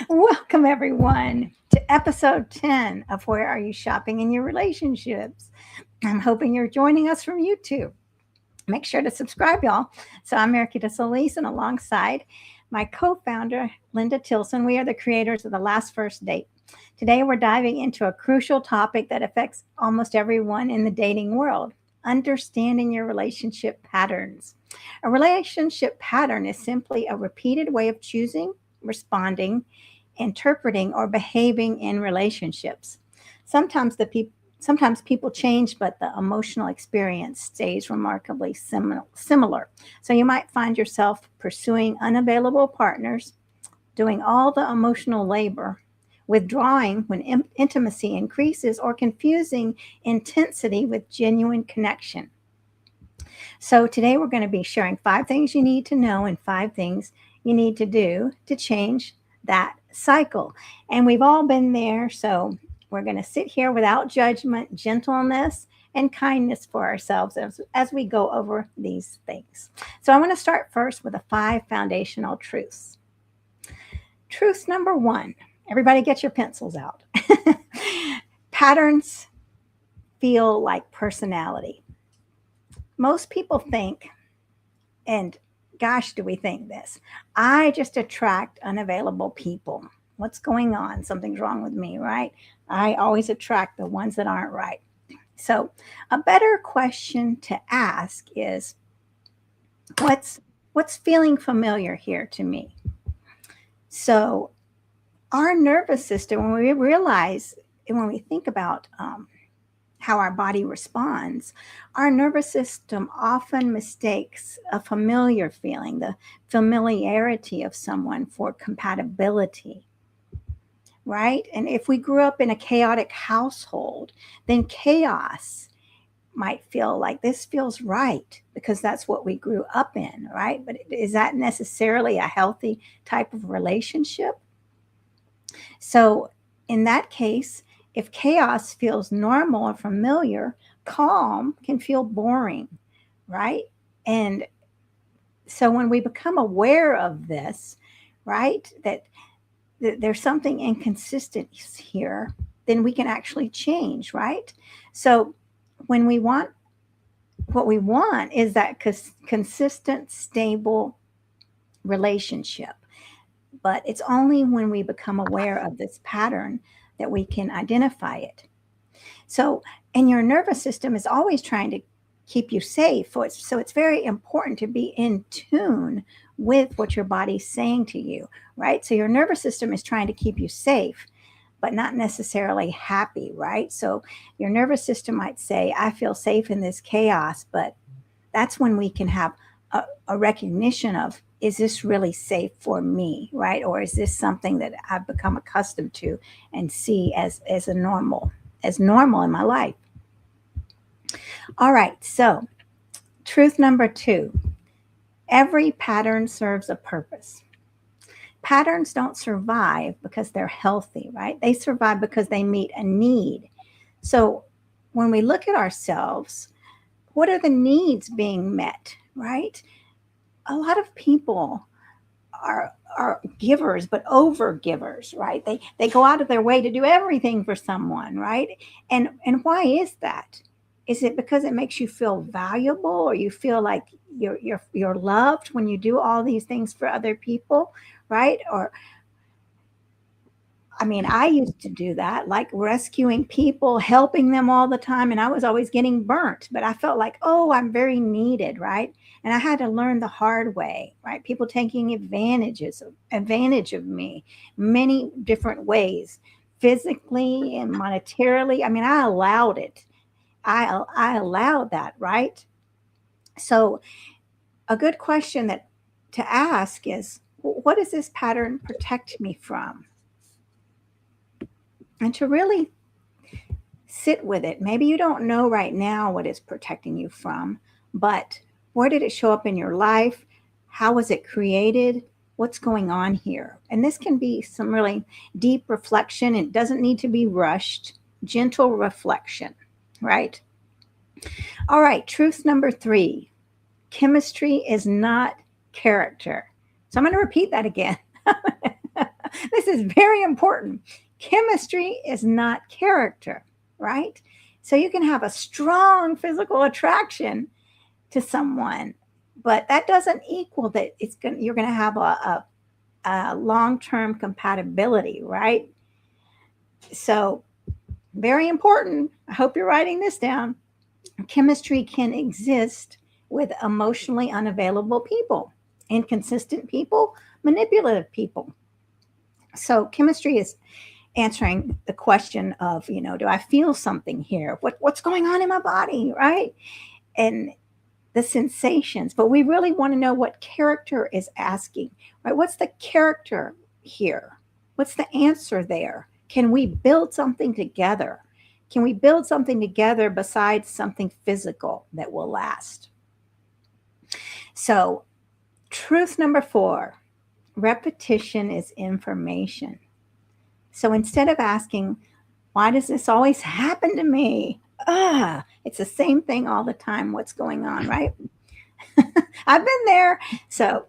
Welcome, everyone, to episode 10 of Where Are You Shopping in Your Relationships? I'm hoping you're joining us from YouTube. Make sure to subscribe, y'all. So, I'm Mariquita Solis, and alongside my co founder, Linda Tilson, we are the creators of The Last First Date. Today, we're diving into a crucial topic that affects almost everyone in the dating world: understanding your relationship patterns. A relationship pattern is simply a repeated way of choosing, responding, interpreting, or behaving in relationships. Sometimes sometimes people change, but the emotional experience stays remarkably similar. So you might find yourself pursuing unavailable partners, doing all the emotional labor, withdrawing when intimacy increases, or confusing intensity with genuine connection. So today we're going to be sharing 5 things you need to know and 5 things you need to do to change that cycle. And we've all been there. So we're going to sit here without judgment, gentleness, and kindness for ourselves as we go over these things. So I want to start first with the 5 foundational truths. Truth number 1. Everybody get your pencils out. Patterns feel like personality. Most people think, and gosh, do we think this? I just attract unavailable people. What's going on? Something's wrong with me, right? I always attract the ones that aren't right. So, a better question to ask is, what's feeling familiar here to me? So, our nervous system, when we realize, and when we think about how our body responds, our nervous system often mistakes a familiar feeling, the familiarity of someone, for compatibility, right? And if we grew up in a chaotic household, then chaos might feel like this feels right because that's what we grew up in, right? But is that necessarily a healthy type of relationship? So, in that case, if chaos feels normal or familiar, calm can feel boring, right? And so when we become aware of this, right, that there's something inconsistent here, then we can actually change, right? So when what we want is that consistent, stable relationship. But it's only when we become aware of this pattern that we can identify it. So, and your nervous system is always trying to keep you safe. So it's very important to be in tune with what your body's saying to you, right? So your nervous system is trying to keep you safe, but not necessarily happy, right? So your nervous system might say, I feel safe in this chaos, but that's when we can have a recognition of, is this really safe for me, right? Or is this something that I've become accustomed to and see as normal in my life? All right, so truth number 2: every pattern serves a purpose. Patterns don't survive because they're healthy, right? They survive because they meet a need. So when we look at ourselves, what are the needs being met, right? A lot of people are givers, but over givers, right? They go out of their way to do everything for someone, right? And why is that? Is it because it makes you feel valuable, or you feel like you're loved when you do all these things for other people, right? Or I mean, I used to do that, like rescuing people, helping them all the time, and I was always getting burnt. But I felt like, oh, I'm very needed, right? And I had to learn the hard way, right? People taking advantage of me, many different ways, physically and monetarily. I mean, I allowed it. I allowed that, right? So, a good question that to ask is, what does this pattern protect me from? And to really sit with it. Maybe you don't know right now what it's protecting you from, but where did it show up in your life? How was it created? What's going on here? And this can be some really deep reflection. It doesn't need to be rushed, gentle reflection, right? All right, truth number 3: chemistry is not character. So I'm going to repeat that again. This is very important. Chemistry is not character, right? So you can have a strong physical attraction to someone, but that doesn't equal that you're going to have a long-term compatibility, right? So very important. I hope you're writing this down. Chemistry can exist with emotionally unavailable people, inconsistent people, manipulative people. So chemistry is answering the question of, do I feel something here? What's going on in my body, right? And the sensations, but we really want to know what character is asking, right? What's the character here? What's the answer there? Can we build something together? Can we build something together besides something physical that will last? So, truth number 4, repetition is information. So instead of asking, why does this always happen to me? It's the same thing all the time. What's going on, right? I've been there. So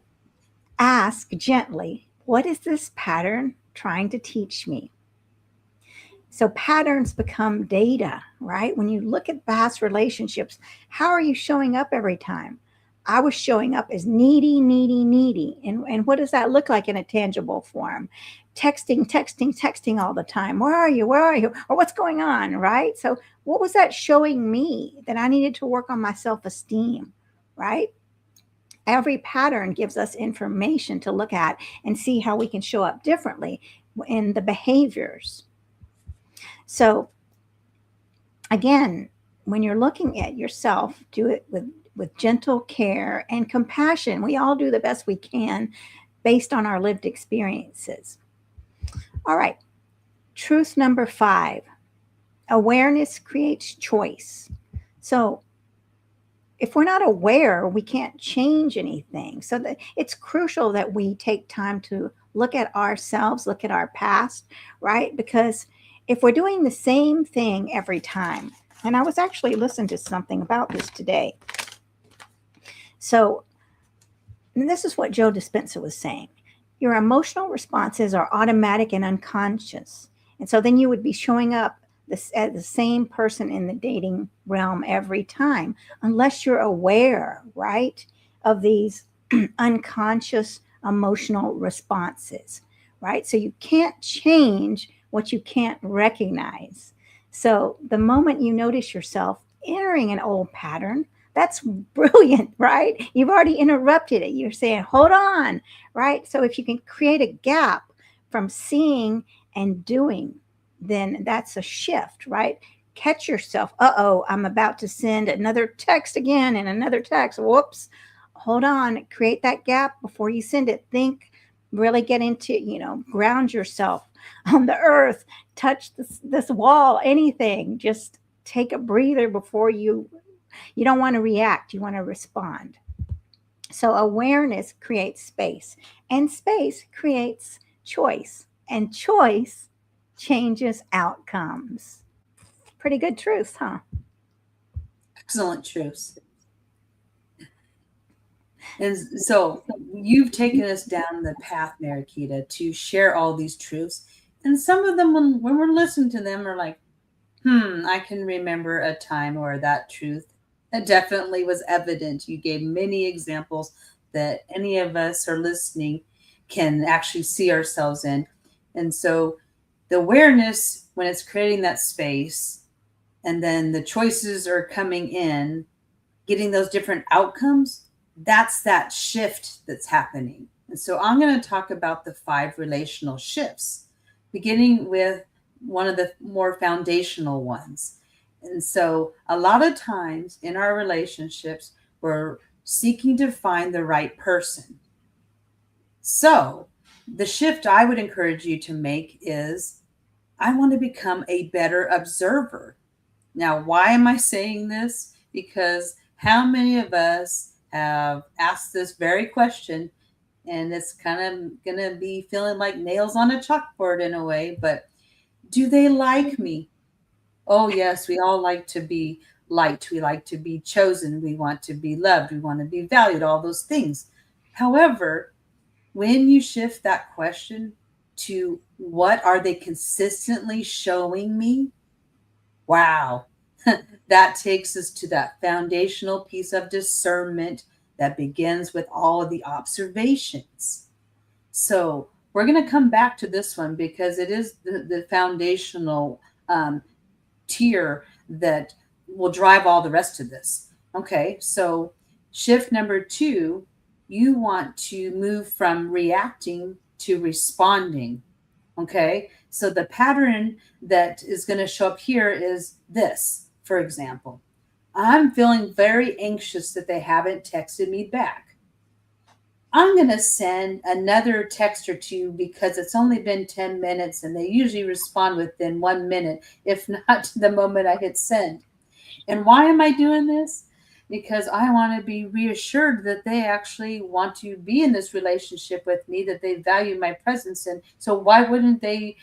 ask gently, what is this pattern trying to teach me? So patterns become data, right? When you look at past relationships, how are you showing up every time? I was showing up as needy, needy, needy. And what does that look like in a tangible form? Texting all the time. Where are you? Where are you? Or what's going on, right? So what was that showing me? That I needed to work on my self-esteem, right? Every pattern gives us information to look at and see how we can show up differently in the behaviors. So again, when you're looking at yourself, do it with gentle care and compassion. We all do the best we can based on our lived experiences. All right. Truth number 5, awareness creates choice. So if we're not aware, we can't change anything. So that it's crucial that we take time to look at ourselves, look at our past, right? Because if we're doing the same thing every time, and I was actually listening to something about this today. So this is what Joe Dispenza was saying. Your emotional responses are automatic and unconscious. And so then you would be showing up as the same person in the dating realm every time, unless you're aware, right, of these unconscious emotional responses, right? So you can't change what you can't recognize. So the moment you notice yourself entering an old pattern, that's brilliant, right? You've already interrupted it. You're saying, hold on, right? So if you can create a gap from seeing and doing, then that's a shift, right? Catch yourself. I'm about to send another text again and another text. Whoops. Hold on. Create that gap before you send it. Think, really get into, ground yourself on the earth, touch this wall, anything. Just take a breather before you don't want to react. You want to respond. So awareness creates space, and space creates choice, and choice changes outcomes. Pretty good truths, huh? Excellent truths. And so you've taken us down the path, Mariquita, to share all these truths. And some of them, when we're listening to them, are like, I can remember a time where that truth definitely was evident. You gave many examples that any of us are listening can actually see ourselves in. And so the awareness, when it's creating that space, and then the choices are coming in, getting those different outcomes, that's that shift that's happening. And so I'm going to talk about the 5 relational shifts, beginning with one of the more foundational ones. And so a lot of times in our relationships, we're seeking to find the right person. So the shift I would encourage you to make is, I want to become a better observer. Now, why am I saying this? Because how many of us have asked this very question, and it's kind of going to be feeling like nails on a chalkboard in a way, but do they like me? Oh, yes, we all like to be liked. We like to be chosen. We want to be loved. We want to be valued, all those things. However, when you shift that question to what are they consistently showing me? Wow. That takes us to that foundational piece of discernment that begins with all of the observations. So we're going to come back to this one because it is the foundational um, tier that will drive all the rest of this. Okay, so shift number two, you want to move from reacting to responding. Okay, so the pattern that is going to show up here is this, for example. I'm feeling very anxious that they haven't texted me back. I'm going to send another text or two because it's only been 10 minutes and they usually respond within 1 minute, if not the moment I hit send. And why am I doing this? Because I want to be reassured that they actually want to be in this relationship with me, that they value my presence. And so why wouldn't they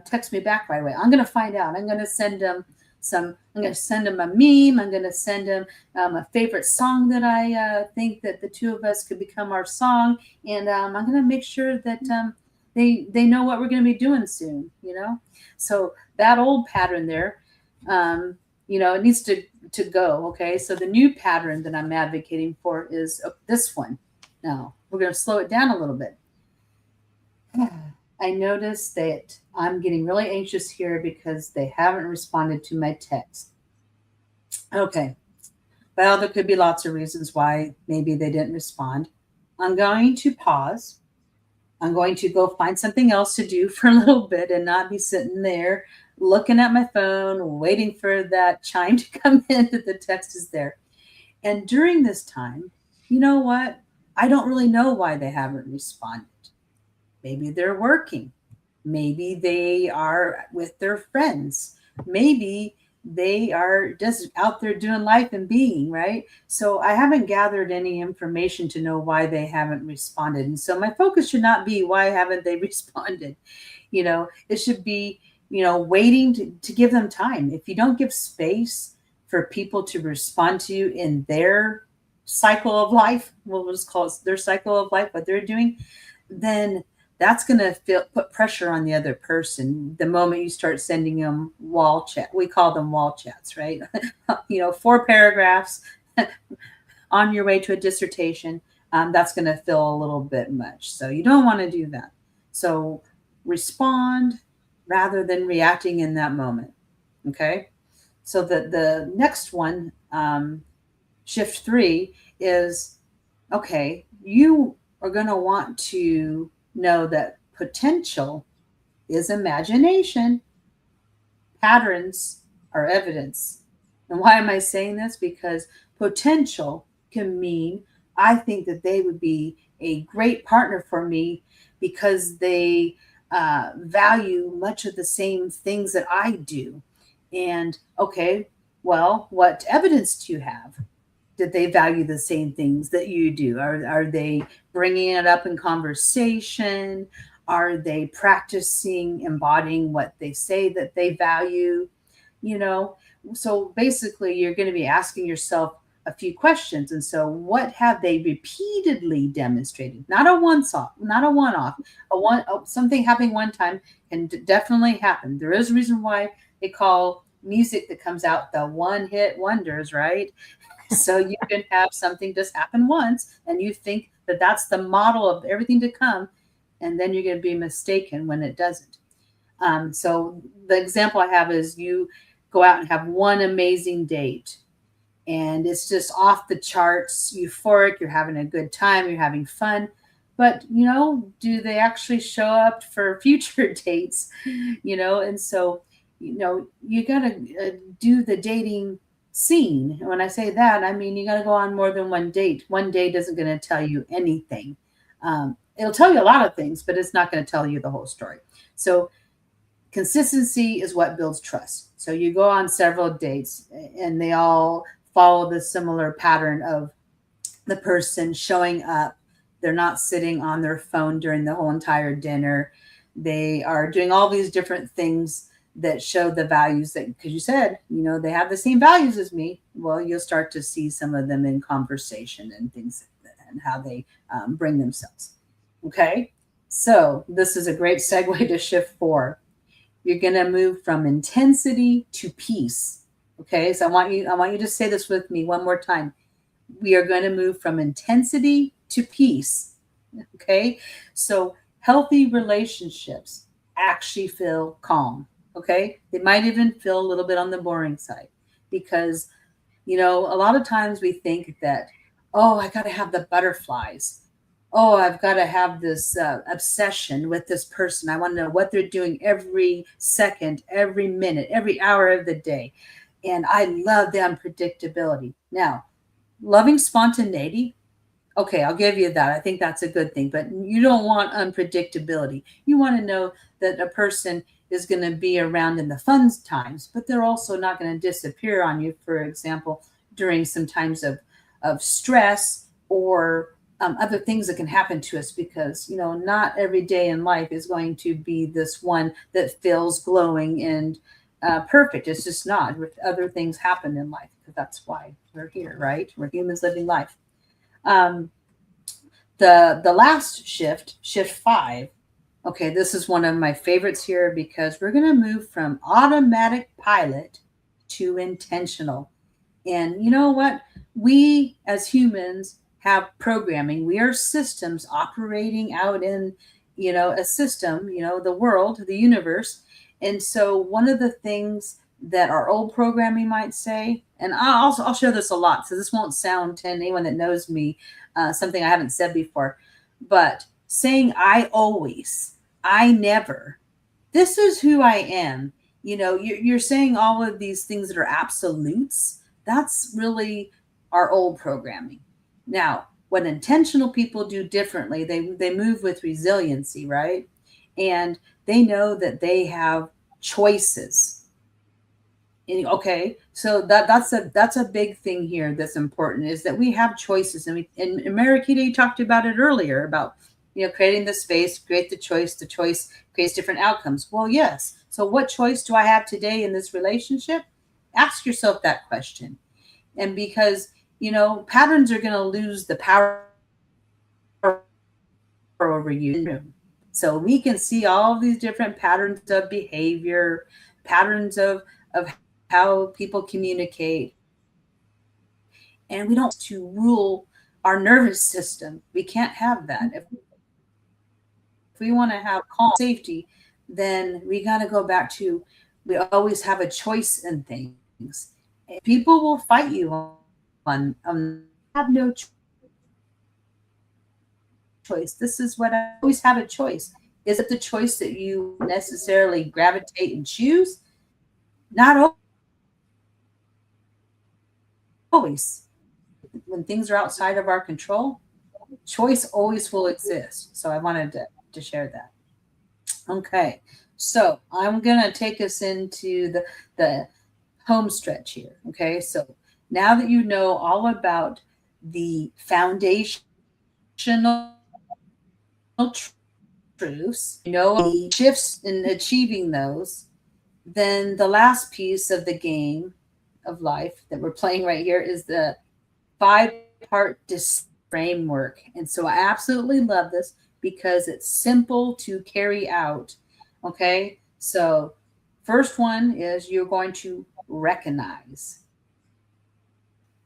text me back right away? I'm going to find out. I'm going to send them I'm going to send them a meme. I'm going to send them a favorite song that I think that the two of us could become our song. And I'm going to make sure that they know what we're going to be doing soon, you know? So that old pattern there, it needs to go. Okay. So the new pattern that I'm advocating for is this one. Now we're going to slow it down a little bit. I noticed that I'm getting really anxious here because they haven't responded to my text. Okay. Well, there could be lots of reasons why maybe they didn't respond. I'm going to pause. I'm going to go find something else to do for a little bit and not be sitting there looking at my phone, waiting for that chime to come in that the text is there. And during this time, you know what? I don't really know why they haven't responded. Maybe they're working. Maybe they are with their friends. Maybe they are just out there doing life and being, right? So I haven't gathered any information to know why they haven't responded. And so my focus should not be why haven't they responded? It should be, waiting to give them time. If you don't give space for people to respond to you in their cycle of life, we'll just call it their cycle of life, what they're doing, then that's going to put pressure on the other person. The moment you start sending them wall chat, we call them wall chats, right? 4 paragraphs on your way to a dissertation, that's going to feel a little bit much. So you don't want to do that. So respond rather than reacting in that moment. Okay. So the next one, shift 3 is, okay, you are going to want to know that potential is imagination. Patterns are evidence. And why am I saying this? Because potential can mean I think that they would be a great partner for me because they value much of the same things that I do. And okay, well, what evidence do you have? Did they value the same things that you do? Are they bringing it up in conversation? Are they practicing embodying what they say that they value? So basically you're going to be asking yourself a few questions. And so what have they repeatedly demonstrated? Not a one-off, something happening one time can definitely happen. There is a reason why they call music that comes out the one-hit wonders, right? So you can have something just happen once and you think that that's the model of everything to come. And then you're going to be mistaken when it doesn't. So the example I have is you go out and have one amazing date and it's just off the charts, euphoric, you're having a good time, you're having fun. But, do they actually show up for future dates? And so, you got to do the dating scene. When I say that, I mean, you got to go on more than one date. One date isn't going to tell you anything. It'll tell you a lot of things, but it's not going to tell you the whole story. So consistency is what builds trust. So you go on several dates and they all follow the similar pattern of the person showing up. They're not sitting on their phone during the whole entire dinner. They are doing all these different things that show the values that, because you said, they have the same values as me. Well, you'll start to see some of them in conversation and things and how they bring themselves. Okay. So this is a great segue to shift 4. You're going to move from intensity to peace. Okay, so I want you to say this with me one more time. We are going to move from intensity to peace. Okay, so healthy relationships actually feel calm. Okay, they might even feel a little bit on the boring side because a lot of times we think that, oh, I got to have the butterflies. Oh, I've got to have this obsession with this person. I want to know what they're doing every second, every minute, every hour of the day. And I love the unpredictability. Now, loving spontaneity, okay, I'll give you that. I think that's a good thing. But you don't want unpredictability. You want to know that a person is going to be around in the fun times, but they're also not going to disappear on you, for example, during some times of stress or other things that can happen to us because, not every day in life is going to be this one that feels glowing and perfect. It's just not. Other things happen in life because that's why we're here, right? We're humans living life. Um, the last shift 5. Okay, this is one of my favorites here because we're going to move from automatic pilot to intentional. And you know what? We as humans have programming. We are systems operating out in, a system, the world, the universe. And so one of the things that our old programming might say, and I'll share this a lot, so this won't sound to anyone that knows me something I haven't said before, but saying I always, I never, this is who I am. You're saying all of these things that are absolutes. That's really our old programming. Now, what intentional people do differently, they move with resiliency, right? And they know that they have choices. And, okay, so that's a big thing here that's important is that we have choices, and Mariquita, you talked about it earlier about creating the space, create the choice creates different outcomes. Well, yes. So what choice do I have today in this relationship? Ask yourself that question. And because patterns are going to lose the power over you. So we can see all these different patterns of behavior, patterns of how people communicate, and we don't to rule our nervous system. We can't have that. If we want to have calm safety, then we got to go back to we always have a choice in things. People will fight you on that. You have no choice. This is what I always have a choice. Is it the choice that you necessarily gravitate and choose? Not always. When things are outside of our control, choice always will exist. So I wanted to share that. Okay, so I'm going to take us into the home stretch here. Okay, so now that you know all about the foundational truths, you know the shifts in achieving those, then the last piece of the game of life that we're playing right here is the 5-part decision framework. And so I absolutely love this because it's simple to carry out. Okay, so first one is you're going to recognize.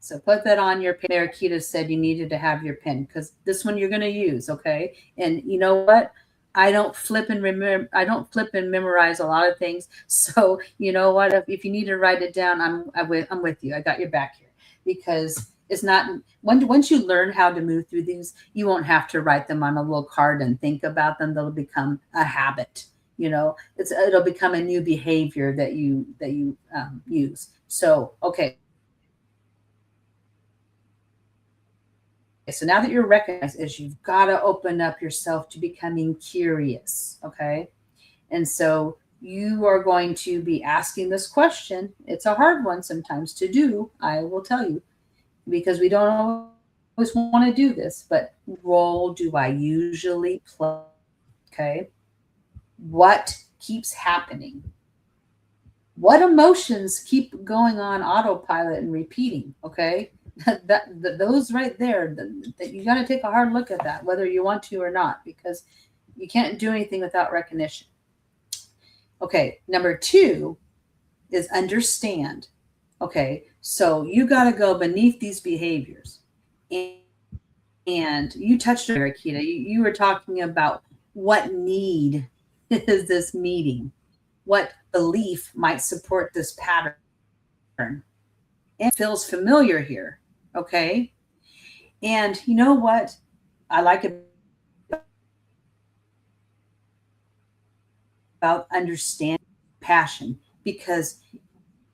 So put that on your pen. Mariquita said you needed to have your pen because this one you're going to use. Okay, and you know what? I don't flip and memorize a lot of things. So you know what? If you need to write it down, I'm with you. I got your back here because it's not once you learn how to move through these, you won't have to write them on a little card and think about them. They'll become a habit. It'll become a new behavior that you use. So okay, so now that you're recognized is you've got to open up yourself to becoming curious. Okay, and so you are going to be asking this question. It's a hard one sometimes to do, I will tell you, because we don't always want to do this, but role do I usually play? Okay, what keeps happening? What emotions keep going on autopilot and repeating? Okay, those right there, that you got to take a hard look at that, whether you want to or not, because You can't do anything without recognition. Okay, number two is understand. Okay, so you got to go beneath these behaviors. And you touched on it, Rakita. You were talking about what need is this meeting? What belief might support this pattern? And feels familiar here. Okay. And you know what I like about understanding passion? Because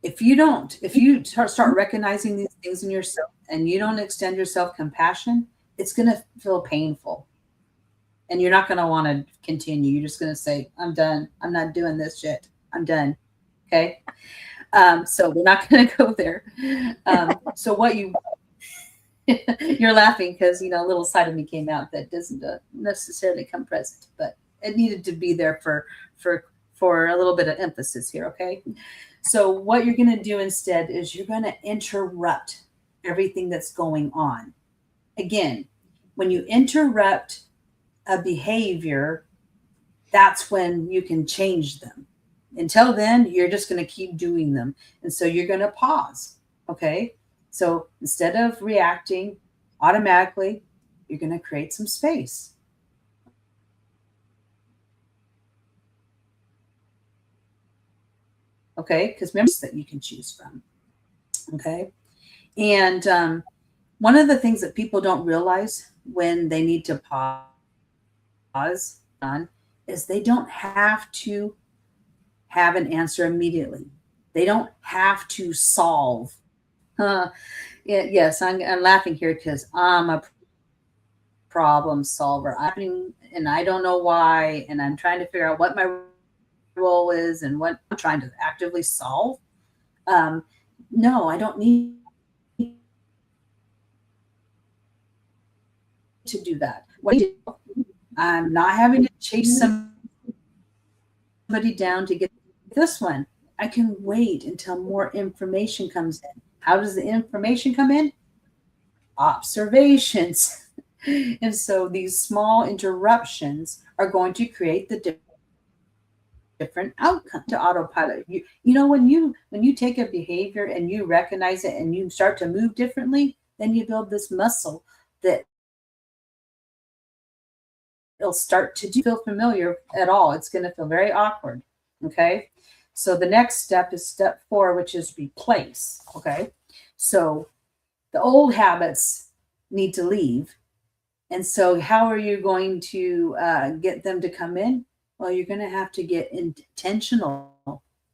if you start recognizing these things in yourself and you don't extend yourself compassion, it's going to feel painful and you're not going to want to continue. You're just going to say, I'm done. I'm not doing this shit. I'm done. Okay. So we're not going to go there. So what you, you're laughing because, you know, a little side of me came out that doesn't necessarily come present, but it needed to be there for a little bit of emphasis here. Okay. So what you're going to do instead is you're going to interrupt everything that's going on. Again, when you interrupt a behavior, that's when you can change them. Until then, you're just going to keep doing them. And so you're going to pause. Okay. So instead of reacting automatically, you're going to create some space. Okay. Because remember that you can choose from. Okay. And one of the things that people don't realize when they need to pause on is they don't have to have an answer immediately. They don't have to solve. Yes, I'm laughing here because I'm a problem solver. And I don't know why, and I'm trying to figure out what my role is and what I'm trying to actively solve. No, I don't need to do that. What do? I'm not having to chase somebody down to get this one. I can wait until more information comes in. How does the information come in? Observations. And so these small interruptions are going to create the different outcome to autopilot. You know, when you take a behavior and you recognize it and you start to move differently, then you build this muscle that it'll start to feel familiar at all. It's going to feel very awkward. Okay. So the next step is step 4, which is replace. Okay. So the old habits need to leave. And so how are you going to get them to come in? Well, you're going to have to get intentional.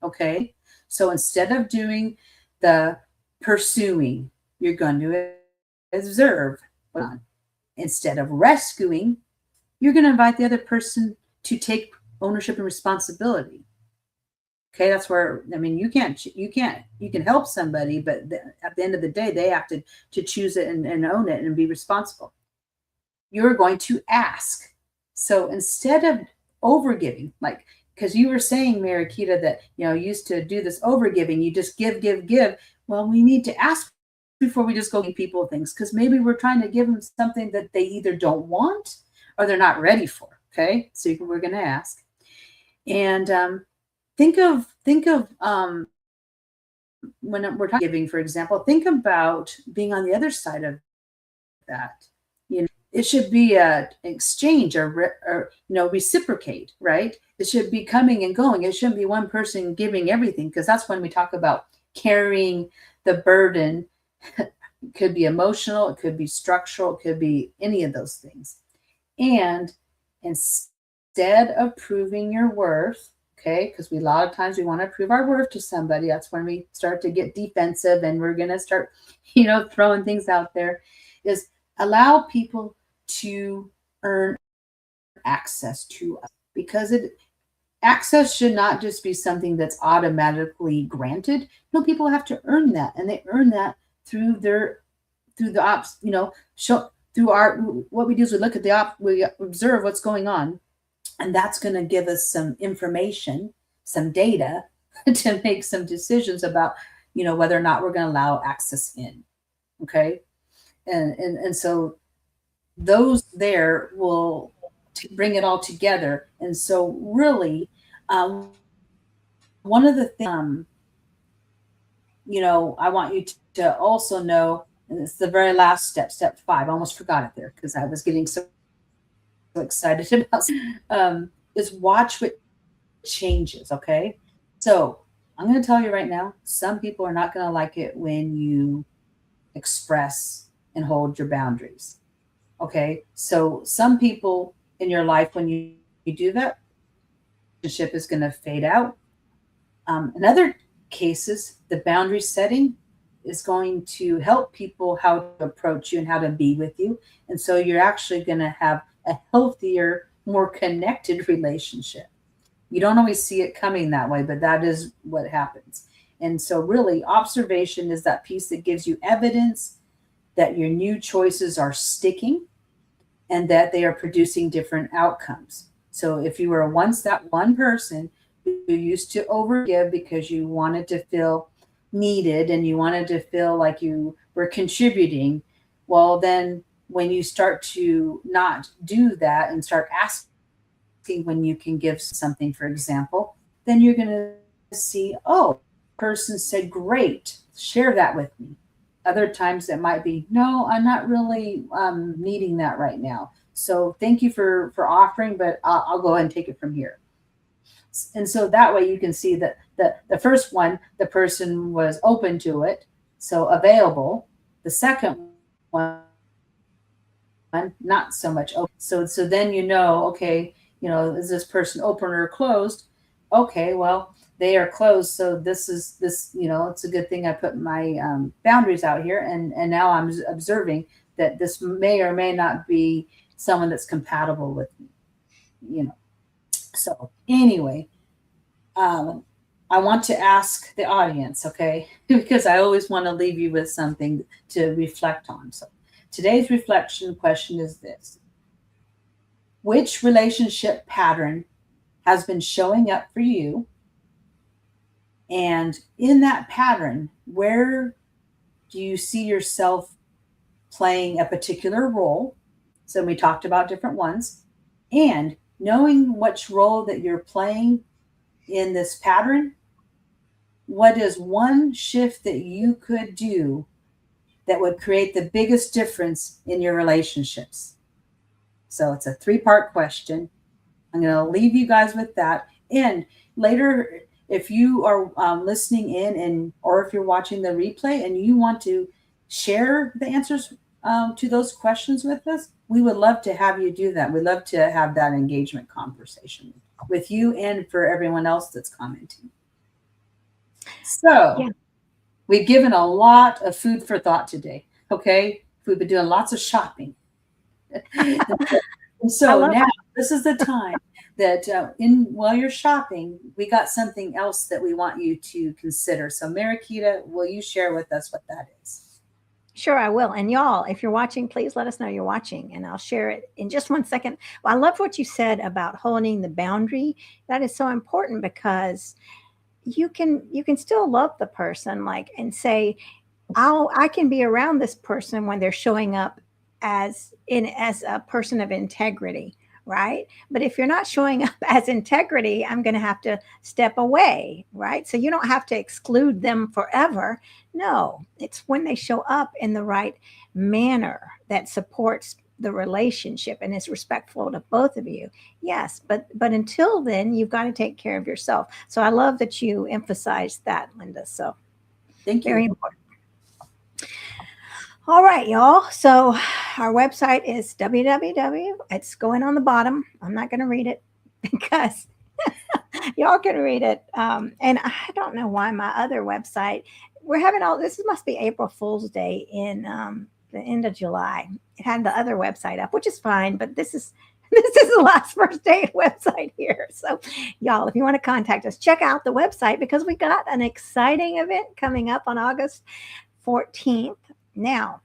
Okay. So instead of doing the pursuing, you're going to observe. Instead of rescuing, you're going to invite the other person to take ownership and responsibility. Okay, that's where, I mean, you can help somebody, but at the end of the day, they have to choose it and own it and be responsible. You're going to ask. So instead of overgiving, like, because you were saying, Mariquita, that, you know, used to do this overgiving, you just give, give, give. Well, we need to ask before we just go give people things, because maybe we're trying to give them something that they either don't want or they're not ready for. Okay, so we're going to ask. And think of when we're talking giving, for example, think about being on the other side of that. You know, it should be an exchange or you know, reciprocate, right? It should be coming and going. It shouldn't be one person giving everything, because that's when we talk about carrying the burden. It could be emotional, it could be structural, it could be any of those things. And instead of proving your worth, okay, because a lot of times we want to prove our worth to somebody. That's when we start to get defensive and we're going to start, you know, throwing things out there. Is allow people to earn access to us, because access should not just be something that's automatically granted. No, people have to earn that, and they earn that through the ops, you know, through what we do is we look at we observe what's going on, and that's going to give us some information, some data to make some decisions about, you know, whether or not we're going to allow access in. Okay. And so those there will bring it all together. And so, really, one of the things, I want you to also know, and it's the very last step, step 5. I almost forgot it there because I was getting so excited about is watch what changes. Okay. So I'm going to tell you right now, some people are not going to like it when you express and hold your boundaries. Okay. So some people in your life, when you do that, relationship is going to fade out. In other cases, the boundary setting is going to help people how to approach you and how to be with you. And so you're actually going to have a healthier, more connected relationship. You don't always see it coming that way, but that is what happens. And so, really, observation is that piece that gives you evidence that your new choices are sticking and that they are producing different outcomes. So, if you were once that one person who used to overgive because you wanted to feel needed and you wanted to feel like you were contributing, well, then when you start to not do that and start asking when you can give something, for example, then you're going to see, oh, person said, great, share that with me. Other times it might be, no, I'm not really needing that right now. So thank you for offering, but I'll go ahead and take it from here. And so that way you can see that the first one, the person was open to it, so available. The second one, not so much open. So then okay, is this person open or closed? Okay, well, they are closed. So it's a good thing I put my boundaries out here, and now I'm observing that this may or may not be someone that's compatible with me. So anyway, I want to ask the audience, okay, because I always want to leave you with something to reflect on. So today's reflection question is this: which relationship pattern has been showing up for you? And in that pattern, where do you see yourself playing a particular role? So we talked about different ones. And knowing which role that you're playing in this pattern, what is one shift that you could do that would create the biggest difference in your relationships? So it's a 3-part question. I'm going to leave you guys with that. And later, if you are listening in, or if you're watching the replay and you want to share the answers to those questions with us, we would love to have you do that. We'd love to have that engagement conversation with you and for everyone else that's commenting. So we've given a lot of food for thought today. Okay. We've been doing lots of shopping. And so now this is the time that while you're shopping, we got something else that we want you to consider. So Mariquita, will you share with us what that is? Sure, I will. And y'all, if you're watching, please let us know you're watching, and I'll share it in just 1 second. Well, I love what you said about holding the boundary. That is so important because you can still love the person, and say, I can be around this person when they're showing up as a person of integrity, right? But if you're not showing up as integrity, I'm going to have to step away, right? So you don't have to exclude them forever. No, it's when they show up in the right manner that supports the relationship and is respectful to both of you. Yes, but until then, you've got to take care of yourself. So I love that you emphasized that, Linda. So thank you. Very important. All right, y'all. So our website is www. It's going on the bottom. I'm not going to read it because y'all can read it. And I don't know why my other website, we're having this must be April Fool's Day in the end of July. It had the other website up, which is fine, but this is the last first date website here. So y'all, if you want to contact us, check out the website because we got an exciting event coming up on August 14th. Now,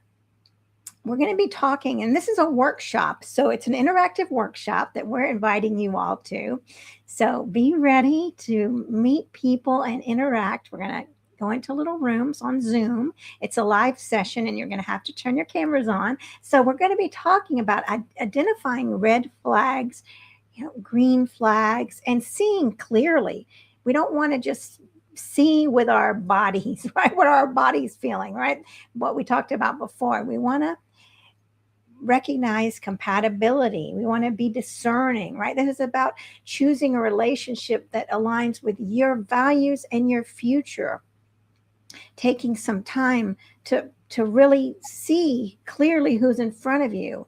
we're going to be talking, and this is a workshop. So it's an interactive workshop that we're inviting you all to. So be ready to meet people and interact. We're going to go into little rooms on Zoom. It's a live session and you're going to have to turn your cameras on. So we're going to be talking about identifying red flags, green flags, and seeing clearly. We don't want to just see with our bodies, right? What our body's feeling, right? What we talked about before. We want to recognize compatibility. We want to be discerning, right? This is about choosing a relationship that aligns with your values and your future. Taking some time to really see clearly who's in front of you,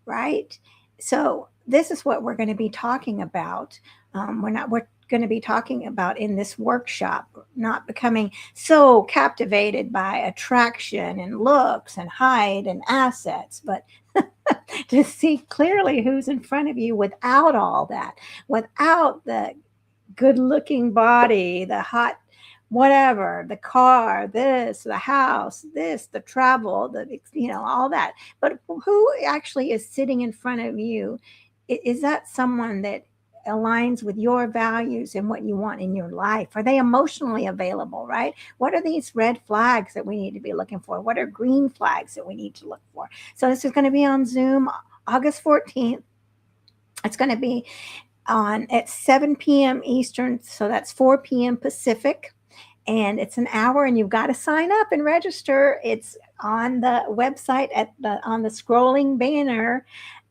right? So this is what we're going to be talking about. We're going to be talking about in this workshop, not becoming so captivated by attraction and looks and height and assets, but to see clearly who's in front of you without all that, without the good looking body, the hot whatever, the car, this, the house, this, the travel, all that. But who actually is sitting in front of you? Is that someone that aligns with your values and what you want in your life? Are they emotionally available, right? What are these red flags that we need to be looking for? What are green flags that we need to look for? So this is going to be on Zoom August 14th. It's going to be on at 7 p.m. Eastern, so that's 4 p.m. Pacific. And it's an hour, and you've got to sign up and register. It's on the website on the scrolling banner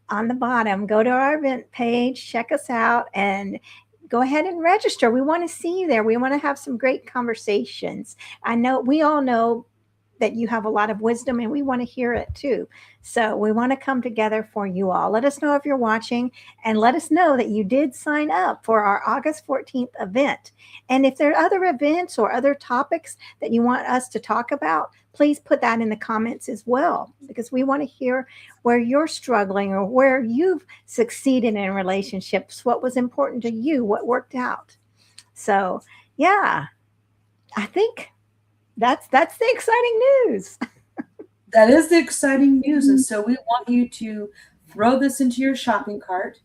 on the bottom. Go to our event page, check us out, and go ahead and register. We want to see you there. We want to have some great conversations. We all know that you have a lot of wisdom, and we want to hear it too. So we want to come together for you all. Let us know if you're watching, and let us know that you did sign up for our August 14th event. And if there are other events or other topics that you want us to talk about, please put that in the comments as well, because we want to hear where you're struggling or where you've succeeded in relationships, what was important to you, what worked out. So yeah, I think that's the exciting news. That is the exciting news. And so we want you to throw this into your shopping cart,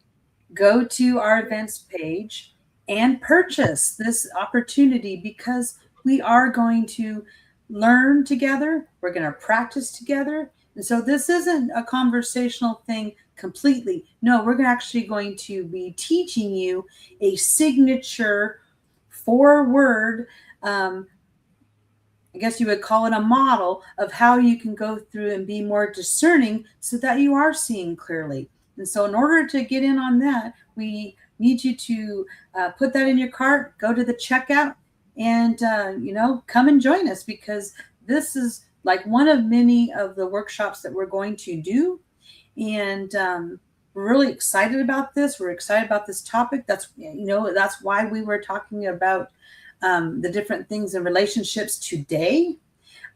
go to our events page, and purchase this opportunity, because we are going to learn together. We're going to practice together. And so this isn't a conversational thing completely. No, we're actually going to be teaching you a signature 4-word, I guess you would call it a model of how you can go through and be more discerning so that you are seeing clearly. And so in order to get in on that, we need you to put that in your cart, go to the checkout, and, come and join us, because this is like one of many of the workshops that we're going to do. And we're really excited about this. We're excited about this topic. That's why we were talking about the different things in relationships today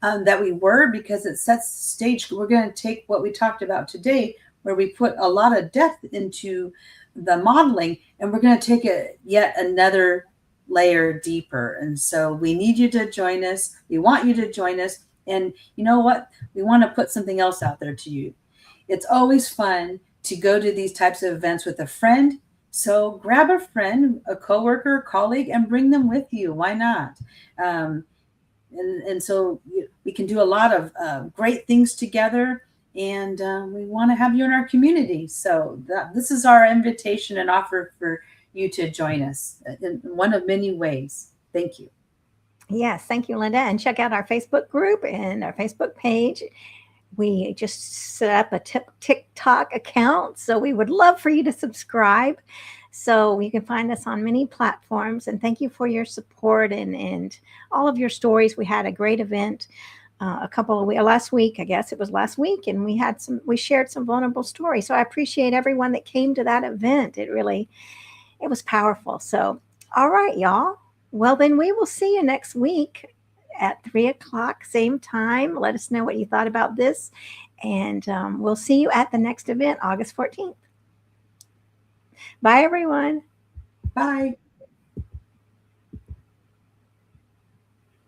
that we were, because it sets the stage. We're going to take what we talked about today, where we put a lot of depth into the modeling, and we're going to take it yet another layer deeper. And so we need you to join us. We want you to join us. And you know what? We want to put something else out there to you. It's always fun to go to these types of events with a friend. So grab a friend, a coworker, a colleague, and bring them with you. Why not? And so we can do a lot of great things together, and we want to have you in our community. So this is our invitation and offer for you to join us in one of many ways. Thank you. Yes, thank you, Linda. And check out our Facebook group and our Facebook page. We just set up a TikTok account, so we would love for you to subscribe. So you can find us on many platforms. And thank you for your support and all of your stories. We had a great event last week, I guess it was last week, and we shared some vulnerable stories. So I appreciate everyone that came to that event. It was powerful. So, all right, y'all. Well, then we will see you next week at 3:00, same time. Let us know what you thought about this. And we'll see you at the next event, August 14th. Bye, everyone. Bye.